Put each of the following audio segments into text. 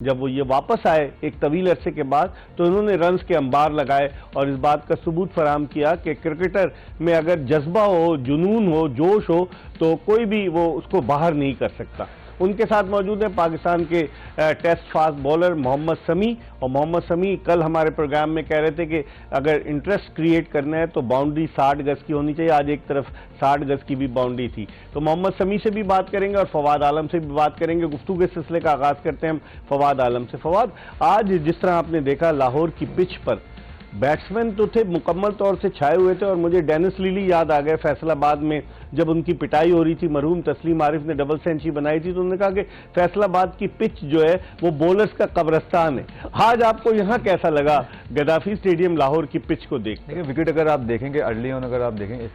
जब वो ये वापस आए एक तवील अरसे के बाद तो उन्होंने रन्स के अंबार लगाए और इस बात का सबूत फराहम किया कि क्रिकेटर में अगर जज्बा हो, जुनून हो, जोश हो तो कोई भी वो उसको बाहर नहीं कर सकता। उनके साथ मौजूद है पाकिस्तान के test fast bowler Mohammed Shami. और मोहम्मद शमी कल हमारे प्रोग्राम में कह रहे थे कि अगर इंटरेस्ट क्रिएट करना है तो बाउंड्री 60 गज की होनी चाहिए। आज एक तरफ 60 गज की भी बाउंड्री थी। तो मोहम्मद शमी से भी बात करेंगे और फवाद आलम से भी बात करेंगे। गुफ्तगू के सिलसिले का आगाज करते हैं हम फवाद आलम से। फवाद, आज जिस तरह आपने देखा लाहौर की पिच पर बैट्समैन तो थे मुकम्मल तौर से छाए हुए थे और मुझे डेनिस लीली याद आ गए फैसलाबाद में जब उनकी पिटाई हो रही थी, मरहूम तस्लीम आरिफ ने डबल सेंचुरी बनाई थी तो उन्होंने कहा कि फैसलाबाद की पिच जो है वो बॉलर्स का कब्रिस्तान है। आज आपको यहाँ कैसा लगा गद्दाफी स्टेडियम लाहौर की पिच को देखिए? विकेट अगर आप देखेंगे अर्ली ऑन, अगर आप देखेंगे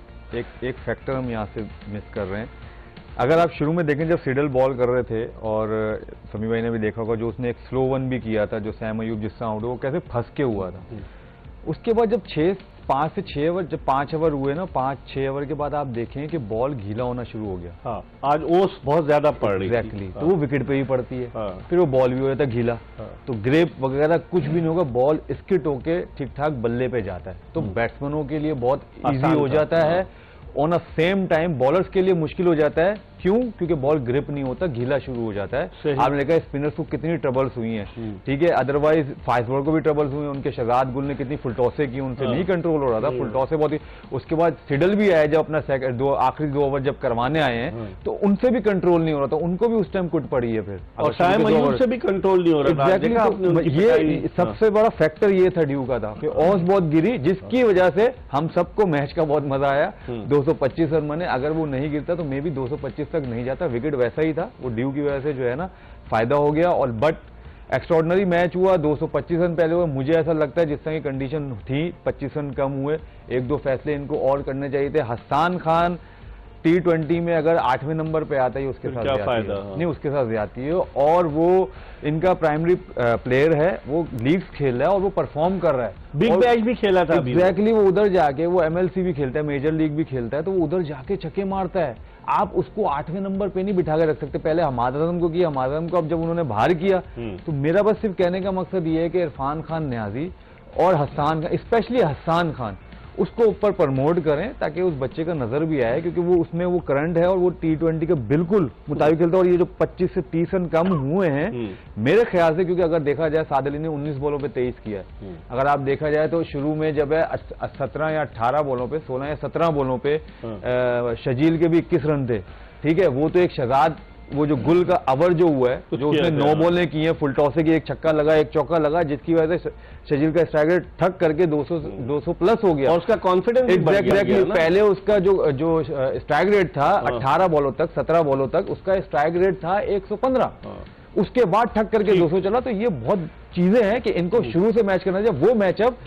एक फैक्टर हम यहाँ से मिस कर रहे हैं। अगर आप शुरू में देखें जब सिडल बॉल कर रहे थे और समी भाई ने भी देखा होगा जो उसने एक स्लो वन भी किया था जो सैम अयूब जिस तरह आउट वो कैसे फंस के हुआ था। उसके बाद जब 5 से 6 ओवर, जब 5 ओवर हुए ना, 5-6 ओवर के बाद आप देखें कि बॉल गीला होना शुरू हो गया। हाँ, आज ओस बहुत ज्यादा पड़ रही थी। एग्जैक्टली, तो वो विकेट पे ही पड़ती है। फिर वो बॉल भी हो जाता है गीला। तो ग्रेप वगैरह कुछ भी नहीं होगा, बॉल स्किट होके ठीक ठाक बल्ले पे जाता है। तो बैट्समैनों के लिए बहुत इजी हो जाता है। On a same time bowlers के लिए मुश्किल हो जाता है। क्यों? क्योंकि बॉल ग्रिप नहीं होता, गीला शुरू हो जाता है। आपने देखा स्पिनर्स को कितनी ट्रबल्स हुई हैं, ठीक है। अदरवाइज फास्ट बॉलर को भी ट्रबल्स हुई हैं। उनके शहजाद गुल ने कितनी फुलटॉसे की, उनसे नहीं कंट्रोल हो रहा था, फुलटॉसे बहुत ही। उसके बाद सिडल भी आए जब अपना आखिरी 2 ओवर जब करवाने आए हैं तो उनसे भी कंट्रोल नहीं हो रहा था, उनको भी उस टाइम कुट पड़ी है। फिर और सैम अयूब से भी कंट्रोल नहीं हो रहा था। ये सबसे बड़ा फैक्टर ये था ड्यू का था कि ऑस बहुत गिरी, जिसकी वजह से हम सबको मैच का बहुत मजा आया। 225 रन बने, अगर वो नहीं गिरता तो मे भी 225 तक नहीं जाता। विकेट वैसा ही था, वो ड्यू की वजह से जो है ना फायदा हो गया। और बट एक्स्ट्राऑर्डिनरी मैच हुआ, 225 रन पहले हुए। मुझे ऐसा लगता है जिस तरह की कंडीशन थी 25 रन कम हुए, 1-2 फैसले इनको और करने चाहिए थे। हसन खान T20 में अगर 8वें नंबर पे आता है उसके साथ क्या फायदा? नहीं, उसके साथ जाती है। और वो इनका प्राइमरी प्लेयर है, वो लीग्स खेल रहा है और वो परफॉर्म कर रहा है। बिग बैश भी खेला था। एग्जैक्टली, वो उधर जाके वो MLC भी खेलता है, मेजर लीग भी खेलता है, तो वो उधर जाके छक्के मारता है। आप उसको 8वें नंबर पे नहीं बिठा के रख सकते। पहले हमाद आजम को किया, हमाद आजम को अब जब उन्होंने बाहर किया तो मेरा बस सिर्फ कहने का मकसद ये है कि इरफान खान न्याजी और हसन खान, स्पेशली हसन खान, उसको ऊपर प्रमोट करें ताकि उस बच्चे का नजर भी आए, क्योंकि वो उसमें वो करंट है और वो T20 के बिल्कुल मुताबिक खेलता है। और ये जो 25 से 30 रन कम हुए हैं मेरे ख्याल से, क्योंकि अगर देखा जाए साद अली ने 19 बॉलों पे 23 किया है। अगर आप देखा जाए तो शुरू में जब है 17 या 18 बॉलों पे, 16 या 17 बॉलों पे शजील के भी 21 रन थे, ठीक है। वो तो एक शहजाद, वो जो गुल का अवर जो हुआ है, जो उसने 9 बॉलें की हैं, फुल टॉसे की, एक छक्का लगा, एक चौका लगा, जिसकी वजह से शजील का स्ट्राइक रेट ठक करके 200 प्लस हो गया और उसका कॉन्फिडेंस एग्जैक्टली। पहले उसका जो स्ट्राइक रेट था 18 बॉलों तक, 17 बॉलों तक उसका स्ट्राइक रेट था 115। उसके बाद ठक करके 200 चला। तो ये बहुत चीजें हैं कि इनको शुरू से मैच करना चाहिए। वो मैचअप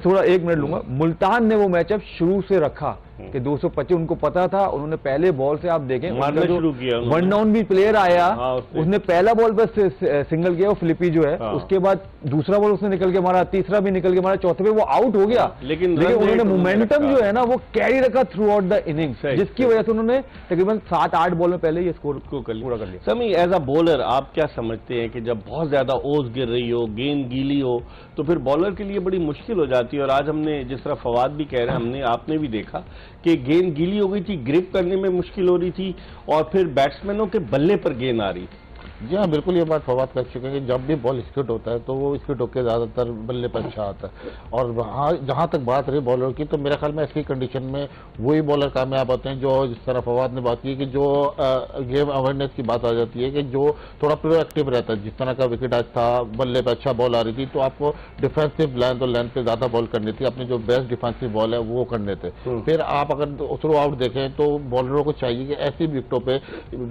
थोड़ा 1 मिनट लूंगा, मुल्तान ने वो मैचअप शुरू से रखा कि 225, उनको पता था। उन्होंने पहले बॉल से आप देखें शुरू किया, वन डाउन भी प्लेयर आया, उसने पहला बॉल पर सिंगल किया, वो फिलिपी जो है। उसके बाद दूसरा बॉल उसने निकल के मारा, तीसरा भी निकल के मारा, चौथे पे वो आउट हो गया। लेकिन उन्होंने मोमेंटम जो है ना वो कैरी रखा थ्रू आउट द इनिंग्स, जिसकी वजह से उन्होंने तकरीबन 7-8 बॉल में पहले ये स्कोर को पूरा कर लिया। समी, एज अ बॉलर आप क्या समझते हैं कि जब बहुत ज्यादा ओस गिर रही हो, गेंद गीली हो, तो फिर बॉलर के लिए बड़ी मुश्किल हो जाती है? और आज हमने, जिस तरह फवाद भी कह रहे हैं, आपने भी देखा कि गेंद गीली हो गई थी, ग्रिप करने में मुश्किल हो रही थी और फिर बैट्समैनों के बल्ले पर गेंद आ रही थी। जी हाँ, बिल्कुल ये बात फवाद कर चुके हैं कि जब भी बॉल स्किट होता है तो वो स्किट होकर ज़्यादातर बल्ले पर अच्छा आता है। और वहाँ जहाँ तक बात रही बॉलर की, तो मेरे ख्याल में ऐसी कंडीशन में वही बॉलर कामयाब होते हैं जो, जिस तरह फवाद ने बात की कि जो गेम अवेयरनेस की बात आ जाती है कि जो थोड़ा प्रोएक्टिव रहता है। जिस तरह का विकेट आज था, बल्ले पर अच्छा बॉल आ रही थी, तो आपको डिफेंसिव लाइन और लाइन पे ज़्यादा बॉल करनी थी, अपनी जो बेस्ट डिफेंसिव बॉल है वो करने थे। फिर आप अगर थ्रू आउट देखें तो बॉलरों को चाहिए कि ऐसी विकेटों पर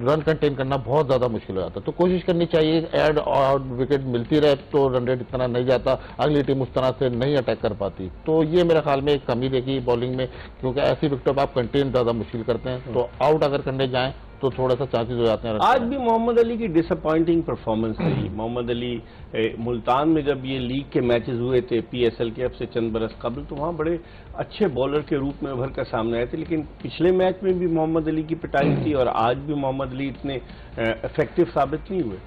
रन कंटेन करना बहुत ज़्यादा मुश्किल हो जाता है। तो कोशिश करनी चाहिए एड और विकेट मिलती रहे तो रन रेट इतना नहीं जाता, अगली टीम उस तरह से नहीं अटैक कर पाती। तो ये मेरे ख्याल में एक कमी देखी बॉलिंग में, क्योंकि ऐसी विकेटों पर आप कंटेन ज्यादा मुश्किल करते हैं। तो आउट अगर करने जाएं तो थोड़ा सा चांसेस हो जाते हैं। आज भी मोहम्मद अली की डिसअपॉइंटिंग परफॉर्मेंस रही। मोहम्मद अली मुल्तान में जब ये लीग के मैचेस हुए थे PSL के, अब से चंद बरस कबल, तो वहां बड़े अच्छे बॉलर के रूप में उभर कर सामने आए थे। लेकिन पिछले मैच में भी मोहम्मद अली की पिटाई थी और आज भी मोहम्मद अली इतने इफेक्टिव साबित नहीं हुए।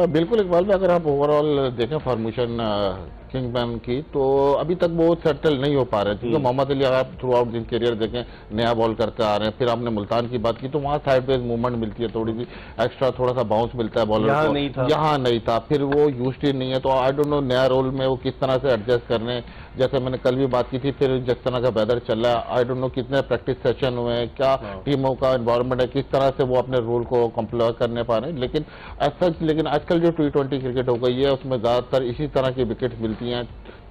बिल्कुल इकबाल भाई, अगर आप ओवरऑल देखें फॉर्मेशन किंगमैन की, तो अभी तक वो सेटल नहीं हो पा रहे, क्योंकि मोहम्मद अली अगर आप थ्रू आउट दिन करियर देखें नया बॉल करते आ रहे हैं। फिर आपने मुल्तान की बात की, तो वहाँ साइडवेज मूवमेंट मिलती है, थोड़ी सी एक्स्ट्रा थोड़ा सा बाउंस मिलता है बॉलर को, यहाँ नहीं था। फिर वो यूज्ड ही नहीं है, तो आई डोंट नो नया रोल में वो किस तरह से एडजस्ट करने। जैसे मैंने कल भी बात की थी, फिर जिस तरह का वेदर चल रहा है, आई डोंट नो कितने प्रैक्टिस सेशन हुए हैं, क्या टीमों का एनवायरनमेंट है, किस तरह से वो अपने रोल को कंप्लीट करने पा रहे हैं। लेकिन लेकिन आजकल जो T20 क्रिकेट हो गई है, उसमें ज्यादातर इसी तरह की विकेट मिलती हैं।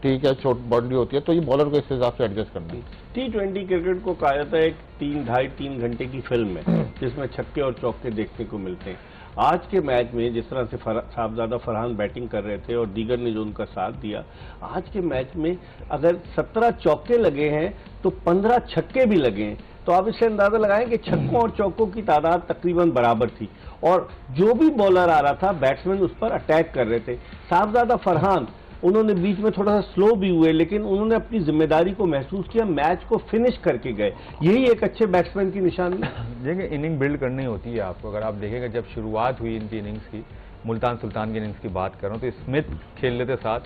ठीक है, छोट बाउंड्री होती है, तो ये बॉलर को इस हिसाब से एडजस्ट करना है। T20 क्रिकेट को कहा जाता है एक 3-2.5-3 घंटे की फिल्म है, जिसमें छक्के और चौके देखने को मिलते हैं। आज के मैच में जिस तरह से साहबजादा फरहान बैटिंग कर रहे थे और दीगर ने जो उनका साथ दिया, आज के मैच में अगर 17 चौके लगे हैं तो 15 छक्के भी लगे हैं, तो आप इससे अंदाजा लगाएं कि छक्कों और चौकों की तादाद तकरीबन बराबर थी, और जो भी बॉलर आ रहा था बैट्समैन उस पर अटैक कर रहे थे। साहबजादा फरहान उन्होंने बीच में थोड़ा सा स्लो भी हुए, लेकिन उन्होंने अपनी जिम्मेदारी को महसूस किया, मैच को फिनिश करके गए। यही एक अच्छे बैट्समैन की निशानी है। देखिए, इनिंग बिल्ड करनी होती है आपको। अगर आप देखेंगे जब शुरुआत हुई इनकी इनिंग्स की, मुल्तान सुल्तान की इनिंग्स की बात कर रहा हूँ, तो स्मिथ खेल लेते साथ,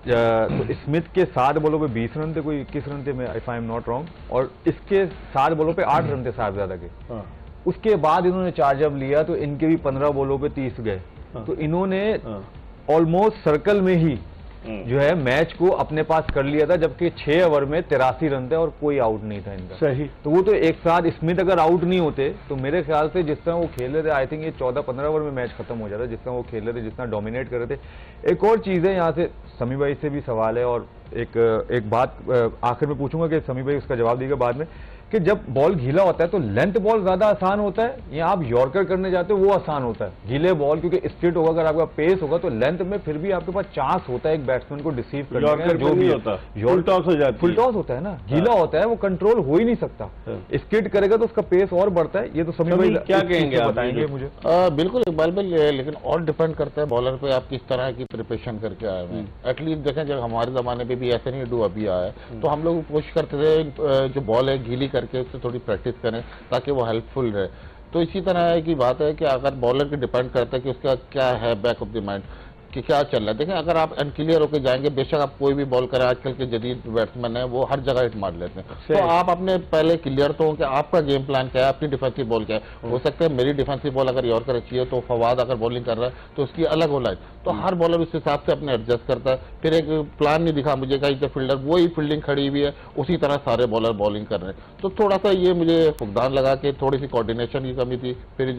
तो स्मिथ के 7 बॉलों पे 20 रन थे, कोई 21 रन थे, if I am not wrong, और इसके 7 बॉलों पे 8 रन थे साहबजादा के। उसके बाद इन्होंने चार्ज अप लिया, तो इनके भी 15 बॉलों पे 30 गए। तो इन्होंने ऑलमोस्ट सर्कल में ही जो है मैच को अपने पास कर लिया था, जबकि 6 ओवर में 83 रन थे और कोई आउट नहीं था इनका। सही। तो वो तो एक साथ स्मिथ अगर आउट नहीं होते, तो मेरे ख्याल से जिस तरह वो खेल रहे थे, आई थिंक ये 14-15 ओवर में मैच खत्म हो जाता, जिस तरह वो खेल रहे थे, जिस तरह डोमिनेट कर रहे थे। एक और चीज है, यहाँ से समी भाई से भी सवाल है, और एक बात आखिर में पूछूंगा कि समी भाई उसका जवाब देगा बाद में, कि जब बॉल गीला होता है तो लेंथ बॉल ज्यादा आसान होता है, या आप यॉर्कर करने जाते हो वो आसान होता है? गीले बॉल क्योंकि स्ट्रेट होगा, अगर आपका पेस होगा तो लेंथ में फिर भी आपके पास चांस होता है एक बैट्समैन को डिसीव करने का, जो भी होता है फुल टॉस हो जाता है, फुल टॉस होता है ना, गीला होता है, वो कंट्रोल हो ही नहीं सकता। स्किड करेगा तो उसका पेस और बढ़ता है। ये तो समी भाई क्या कहेंगे, बताएंगे मुझे। बिल्कुल इकबाल भाई, लेकिन और डिपेंड करता है बॉलर पे आप किस तरह की प्रिपरेशन करके आए हैं। एटलीस्ट देखें, जब हमारे जमाने पे भी ऐसे नहीं डू अभी आया, तो हम लोग कोशिश करते थे जो बॉल है गीली करके उससे थोड़ी प्रैक्टिस करें ताकि वो हेल्पफुल रहे। तो इसी तरह की बात है कि अगर बॉलर की डिपेंड करता है कि उसका क्या है बैक ऑफ द माइंड कि क्या चल रहा है। देखें, अगर आप अनक्लियर होकर जाएंगे, बेशक आप कोई भी बॉल करें, आजकल के जदीद बैट्समैन है वो हर जगह हिट मार लेते हैं, तो आप अपने पहले क्लियर तो हो कि आपका गेम प्लान क्या है, अपनी डिफेंसिव बॉल क्या है। हो सकता है मेरी डिफेंसिव बॉल अगर यॉर्कर अच्छी है, तो फवाद अगर बॉलिंग कर रहा है तो उसकी अलग हो लाइन, तो हर बॉलर उस हिसाब से अपने एडजस्ट करता है। फिर एक प्लान नहीं दिखा मुझे कहीं से फील्डर वही फील्डिंग खड़ी हुई है, उसी तरह सारे बॉलर बॉलिंग कर रहे हैं, तो थोड़ा सा ये मुझे फुकदान लगा कि थोड़ी सी कोऑर्डिनेशन की कमी थी। फिर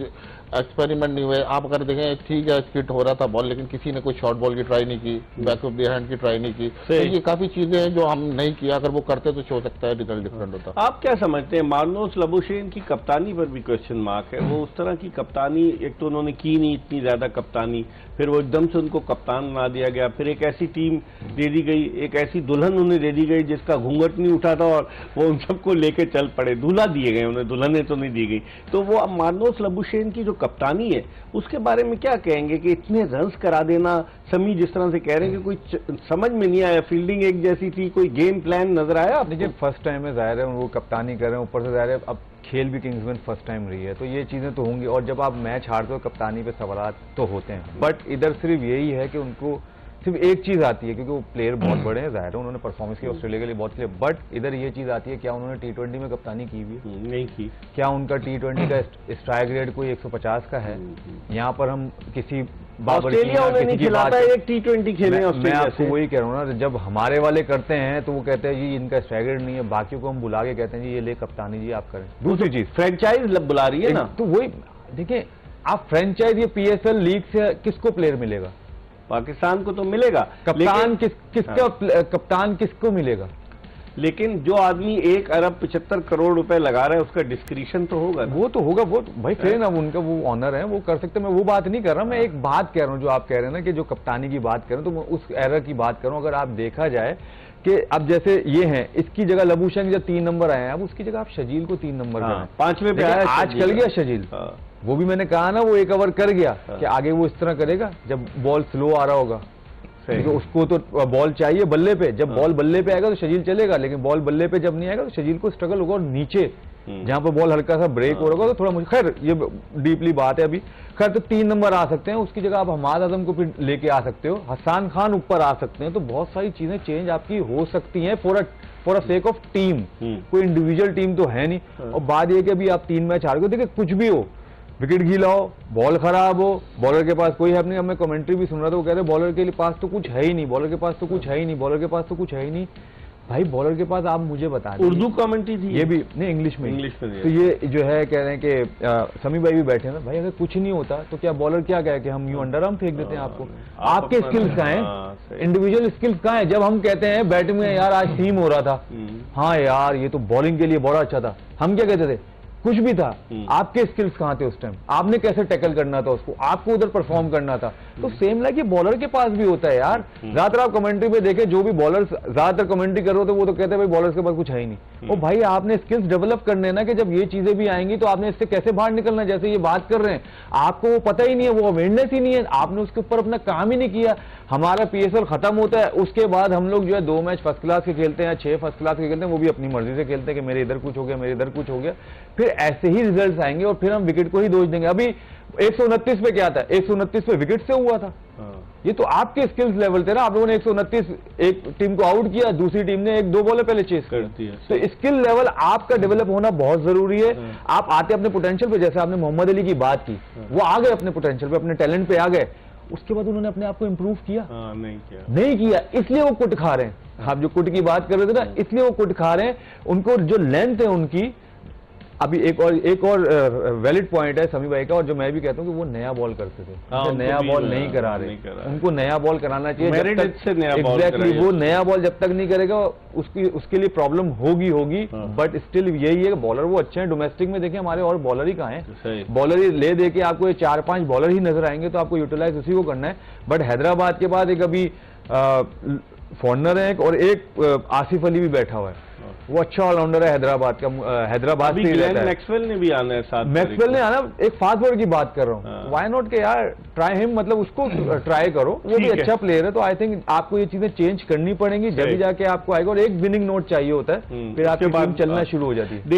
एक्सपेरिमेंट नहीं हुए। आप अगर देखें, ठीक है स्किट हो रहा था बॉल, लेकिन किसी ने कोई शॉर्ट बॉल की ट्राई नहीं की, बैक ऑफ द हैंड की ट्राई नहीं की। तो ये काफी चीजें हैं जो हम नहीं किया, अगर वो करते तो हो सकता है रिजल्ट डिफरेंट होता। आप क्या समझते हैं, मार्नोस लबुशेन की कप्तानी पर भी क्वेश्चन मार्क है। वो उस तरह की कप्तानी, एक तो उन्होंने की नहीं इतनी ज्यादा कप्तानी, फिर वो एकदम से उनको कप्तान बना दिया गया, फिर एक ऐसी टीम दे दी गई, एक ऐसी दुल्हन उन्हें दे दी गई जिसका घूंघट नहीं उठा था, और वो उन सबको लेके चल पड़े। दूल्हा दिए गए उन्हें, दुल्हने तो नहीं दी गई। तो वो मार्नोस लबुशेन की जो कप्तानी है उसके बारे में क्या कहेंगे कि इतने रन्स करा देना, समी जिस तरह से कह रहे हैं कि कोई समझ में नहीं आया, फील्डिंग एक जैसी थी, कोई गेम प्लान नजर आया? देखिए, फर्स्ट टाइम है, जाहिर है वो कप्तानी कर रहे हैं, ऊपर से जाहिर है अब खेल भी किंग्समैन फर्स्ट टाइम रही है, तो ये चीजें तो होंगी। और जब आप मैच हारते हो कप्तानी पे सवाल तो होते हैं, बट इधर सिर्फ यही है कि उनको सिर्फ एक चीज आती है, क्योंकि वो प्लेयर बहुत बड़े हैं, जाहिर है उन्होंने परफॉर्मेंस की ऑस्ट्रेलिया के लिए बहुत किया, बट इधर ये चीज आती है, क्या उन्होंने T20 में कप्तानी की हुई है? नहीं की। क्या उनका T20 का स्ट्राइक रेट कोई 150 का है? यहाँ पर हम किसी ऑस्ट्रेलिया उन्हें नहीं खिलाता है, एक T20 खेले। मैं आपको वही कह रहा हूँ ना, जब हमारे वाले करते हैं तो वो कहते हैं जी इनका स्ट्राइक रेट नहीं है, बाकियों को हम बुला के कहते हैं जी ये ले कप्तानी जी आप करें। दूसरी चीज, फ्रेंचाइज बुला रही है ना, तो वही देखिए, आप फ्रेंचाइज ये PSL लीग से किसको प्लेयर मिलेगा? पाकिस्तान को तो मिलेगा, कप्तान कप्तान किसको मिलेगा? लेकिन जो आदमी 1 अरब 75 करोड़ रुपए लगा रहा है उसका डिस्क्रिशन तो होगा ना। वो तो होगा, वो भाई फेर ना, उनका वो ऑनर है, वो कर सकते हैं। मैं वो बात नहीं कर रहा, मैं एक बात कह रहा हूँ जो आप कह रहे हैं ना कि जो कप्तानी की बात कर रहे हैं, तो मैं उस एरर की बात कर रहा हूँ। अगर आप देखा जाए कि अब जैसे ये हैं, इसकी जगह लबुशेन जब 3 नंबर आए हैं, अब उसकी जगह आप शजील को 3 नंबर करें। 5वें पे आया आज कल गया शजील, वो भी मैंने कहा ना, वो 1 ओवर कर गया, कि आगे वो इस तरह करेगा जब बॉल स्लो आ रहा होगा, तो उसको तो बॉल चाहिए बल्ले पे, जब बॉल बल्ले पे आएगा तो शजील चलेगा, लेकिन बॉल बल्ले पे जब नहीं आएगा तो शजील को स्ट्रगल होगा। और नीचे जहां पर बॉल हल्का सा ब्रेक हो रहा होगा तो थोड़ा मुझे, खैर ये डीपली बात है अभी, खैर तो 3 नंबर आ सकते हैं, उसकी जगह आप हमाद आजम को फिर लेके आ सकते हो, हसन खान ऊपर आ सकते हैं, तो बहुत सारी चीजें चेंज आपकी हो सकती हैं for a sake of team. कोई इंडिविजुअल टीम तो है नहीं। और बात यह कि अभी आप 3 मैच हार गए, देखिए कुछ भी हो, विकेट गीला हो, बॉल खराब हो, बॉलर के पास कोई है नहीं, मैं कमेंट्री भी सुन रहा था, वो कह रहे बॉलर के पास तो कुछ है ही नहीं, बॉलर के पास तो कुछ है ही नहीं, बॉलर के पास तो कुछ है ही नहीं। भाई बॉलर के पास आप मुझे बता दें, उर्दू कमेंट्री थी ये भी नहीं, इंग्लिश में तो ये जो है कह रहे हैं कि समी भाई भी बैठे हैं, भाई अगर कुछ नहीं होता तो क्या बॉलर क्या कहे कि हम यूं अंडर आर्म फेंक देते हैं आपको? आपके स्किल्स कहाँ हैं, इंडिविजुअल स्किल्स कहाँ हैं? जब हम कहते हैं बैटिंग में यार आज टीम हो रहा था, हाँ यार ये तो बॉलिंग के लिए बड़ा अच्छा था, हम क्या कहते थे? कुछ भी था। आपके स्किल्स कहां थे उस टाइम? आपने कैसे टैकल करना था उसको, आपको उधर परफॉर्म करना था। तो सेम लाइक ये बॉलर के पास भी होता है यार। ज्यादातर आप कमेंट्री में देखें, जो भी बॉलर्स ज्यादातर कमेंट्री कर रहे होते वो तो कहते हैं भाई बॉलर्स के पास कुछ है ही नहीं। ओ भाई आपने स्किल्स डेवलप करने ना, कि जब ये चीजें भी आएंगी तो आपने इससे कैसे बाहर निकलना है। जैसे ये बात कर रहे हैं, आपको वो पता ही नहीं है, वो अवेयरनेस ही नहीं है, आपने उसके ऊपर अपना काम ही नहीं किया। हमारा पीएसएल खत्म होता है, उसके बाद हम लोग जो है 2 मैच फर्स्ट क्लास के खेलते हैं, 6 फर्स्ट क्लास के खेलते हैं, वो भी अपनी मर्जी से खेलते हैं कि मेरे इधर कुछ हो गया, मेरे इधर कुछ हो गया। फिर ऐसे ही रिजल्ट्स आएंगे और फिर हम विकेट को ही दोष देंगे। अभी 129 पे क्या था? 129 पे विकेट से हुआ था। ये तो आपके स्किल्स लेवल थे ना, आप लोगों ने 129 एक टीम को आउट किया, दूसरी टीम ने 1-2 बॉलर पहले चेस कर दिया। तो स्किल लेवल आपका डेवलप होना बहुत जरूरी है। आप आते अपने पोटेंशियल पे, जैसे आपने मोहम्मद अली की बात की, वो आ गए अपने पोटेंशियल पे, अपने टैलेंट पे आ गए, उसके बाद उन्होंने अपने आप को इंप्रूव किया? नहीं किया, इसलिए वो कुट खा रहे हैं। आप जो कुट की बात कर रहे थे ना, इसलिए वो कुट खा रहे हैं। उनको जो लेंथ है उनकी, अभी एक और वैलिड पॉइंट है समी भाई का, और जो मैं भी कहता हूं कि वो नया बॉल करते थे, नया बॉल नहीं करा रहे, उनको नया बॉल कराना चाहिए। एग्जैक्टली, वो नया बॉल जब तक नहीं करेगा उसके लिए प्रॉब्लम होगी। बट स्टिल यही है कि बॉलर वो अच्छे हैं। डोमेस्टिक में देखिए हमारे और बॉलर ही कहाँ हैं, बॉलर ही ले दे के आपको ये 4-5 बॉलर ही नजर आएंगे, तो आपको यूटिलाइज उसी को करना है। बट हैदराबाद के बाद एक अभी फॉरनर है और एक आसिफ अली भी बैठा हुआ है, वो अच्छा ऑलराउंडर है हैदराबाद का, हैदराबाद से मैक्सवेल ने भी आना है साथ, मैक्सवेल ने आना। एक फास्ट बॉलर की बात कर रहा हूँ, व्हाई नॉट के यार ट्राई हिम, मतलब उसको ट्राई करो, वो भी अच्छा प्लेयर है। तो आई थिंक आपको ये चीजें चेंज करनी पड़ेंगी, जब भी जाके आपको आएगा। और एक विनिंग नोट चाहिए होता है, फिर आपकी टीम चलना शुरू हो जाती है।